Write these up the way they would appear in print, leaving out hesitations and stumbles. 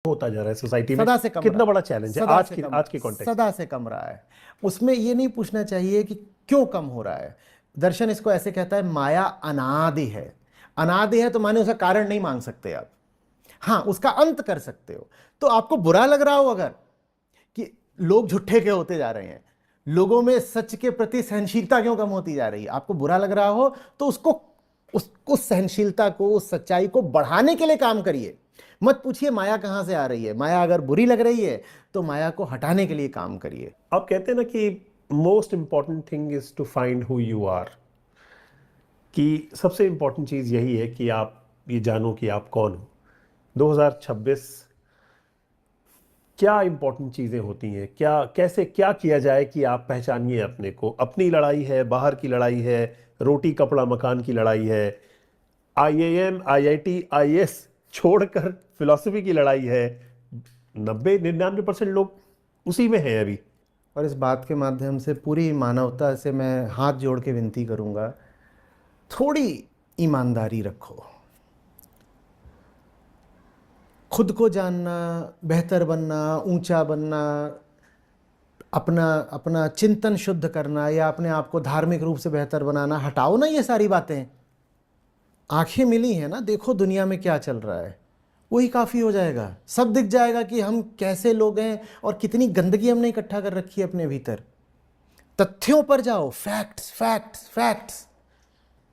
होता जा रहा है सोसाइटी में, सदा से कम कितना रहा, बड़ा चैलेंज है सदा आज से की कम, आज के कॉन्टेक्स्ट। सदा से कम रहा है। उसमें ये नहीं पूछना चाहिए कि क्यों कम हो रहा है। दर्शन इसको ऐसे कहता है, माया अनादि है। अनादि है तो माने उसका कारण नहीं मांग सकते आप, हाँ उसका अंत कर सकते हो। तो आपको बुरा लग रहा हो अगर कि लोग झूठे के होते जा रहे हैं, लोगों में सच के प्रति सहनशीलता क्यों कम होती जा रही है, आपको बुरा लग रहा हो तो उस सहनशीलता को, उस सच्चाई को बढ़ाने के लिए काम करिए। मत पूछिए माया कहां से आ रही है। माया अगर बुरी लग रही है तो माया को हटाने के लिए काम करिए। आप कहते हैं ना कि most important thing is to find who you are, कि सबसे इंपॉर्टेंट चीज यही है कि आप ये जानो कि आप कौन हो। 2026 क्या इंपॉर्टेंट चीजें होती हैं, क्या कैसे क्या किया जाए कि आप पहचानिए अपने को। अपनी लड़ाई है, बाहर की लड़ाई है, रोटी कपड़ा मकान की लड़ाई है, आईआईएम आईआईटी आईएएस छोड़कर फिलॉसफी की लड़ाई है। 90-99% लोग उसी में हैं अभी। और इस बात के माध्यम से पूरी मानवता से मैं हाथ जोड़ के विनती करूंगा, थोड़ी ईमानदारी रखो। खुद को जानना, बेहतर बनना, ऊंचा बनना, अपना अपना चिंतन शुद्ध करना या अपने आप को धार्मिक रूप से बेहतर बनाना, हटाओ ना ये सारी बातें। आंखें मिली हैं ना, देखो दुनिया में क्या चल रहा है, वही काफ़ी हो जाएगा। सब दिख जाएगा कि हम कैसे लोग हैं और कितनी गंदगी हमने इकट्ठा कर रखी है अपने भीतर। तथ्यों पर जाओ, फैक्ट्स फैक्ट्स फैक्ट्स।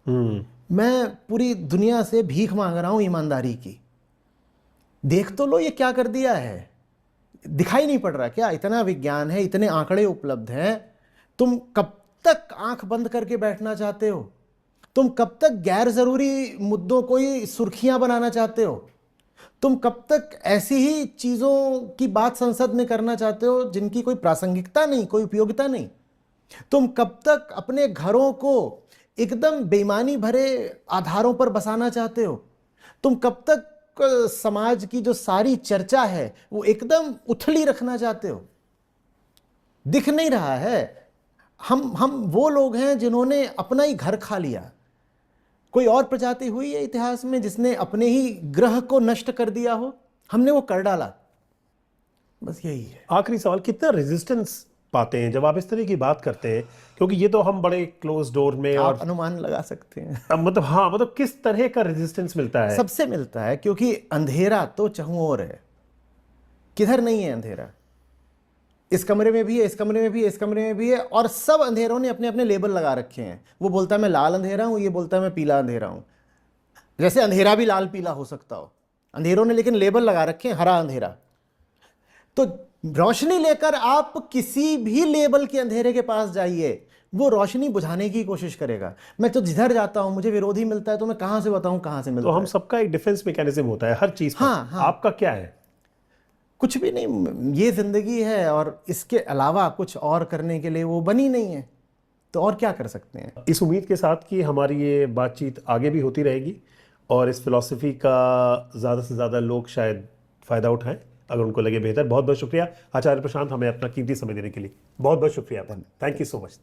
मैं पूरी दुनिया से भीख मांग रहा हूं ईमानदारी की। देख तो लो ये क्या कर दिया है, दिखाई नहीं पड़ रहा क्या? इतना विज्ञान है, इतने आंकड़े उपलब्ध हैं, तुम कब तक आंख बंद करके बैठना चाहते हो? तुम कब तक गैर जरूरी मुद्दों को ही सुर्खियां बनाना चाहते हो? तुम कब तक ऐसी ही चीजों की बात संसद में करना चाहते हो जिनकी कोई प्रासंगिकता नहीं, कोई उपयोगिता नहीं? तुम कब तक अपने घरों को एकदम बेईमानी भरे आधारों पर बसाना चाहते हो? तुम कब तक समाज की जो सारी चर्चा है वो एकदम उथली रखना चाहते हो? दिख नहीं रहा है? हम वो लोग हैं जिन्होंने अपना ही घर खा लिया। कोई और प्रजाति हुई है इतिहास में जिसने अपने ही ग्रह को नष्ट कर दिया हो? हमने वो कर डाला। बस यही है। आखिरी सवाल, कितना रेजिस्टेंस पाते हैं जब आप इस तरह की बात करते हैं? क्योंकि ये तो हम बड़े क्लोज डोर में, आप और अनुमान लगा सकते हैं। अब मतलब हाँ, मतलब किस तरह का रेजिस्टेंस मिलता है? सबसे मिलता है, क्योंकि अंधेरा तो चहुं ओर है, किधर नहीं है अंधेरा? इस कमरे में भी है, इस कमरे में भी है, इस कमरे में भी है, और सब अंधेरों ने अपने अपने लेबल लगा रखे हैं। वो बोलता है मैं लाल अंधेरा हूं, ये बोलता है मैं पीला अंधेरा हूं। जैसे अंधेरा भी लाल पीला हो सकता हो, अंधेरों ने लेकिन लेबल लगा रखे हैं हरा अंधेरा। तो रोशनी लेकर आप किसी भी लेबल के अंधेरे के पास जाइए, वो रोशनी बुझाने की कोशिश करेगा। मैं तो जिधर जाता हूं मुझे विरोधी मिलता है तो मैं कहां से बताऊं कहां से तो मिलता हम है। सबका एक डिफेंस मैकेनिज्म होता है हर चीज पर। हाँ हाँ, आपका क्या है? कुछ भी नहीं, ये जिंदगी है और इसके अलावा कुछ और करने के लिए वो बनी नहीं है, तो और क्या कर सकते हैं। इस उम्मीद के साथ कि हमारी ये बातचीत आगे भी होती रहेगी और इस फिलॉसफी का ज़्यादा से ज़्यादा लोग शायद फ़ायदा उठाएं अगर उनको लगे बेहतर। बहुत बहुत शुक्रिया आचार्य प्रशांत, हमें अपना कीमती समय देने के लिए। बहुत बहुत शुक्रिया आपका। Thank you so much.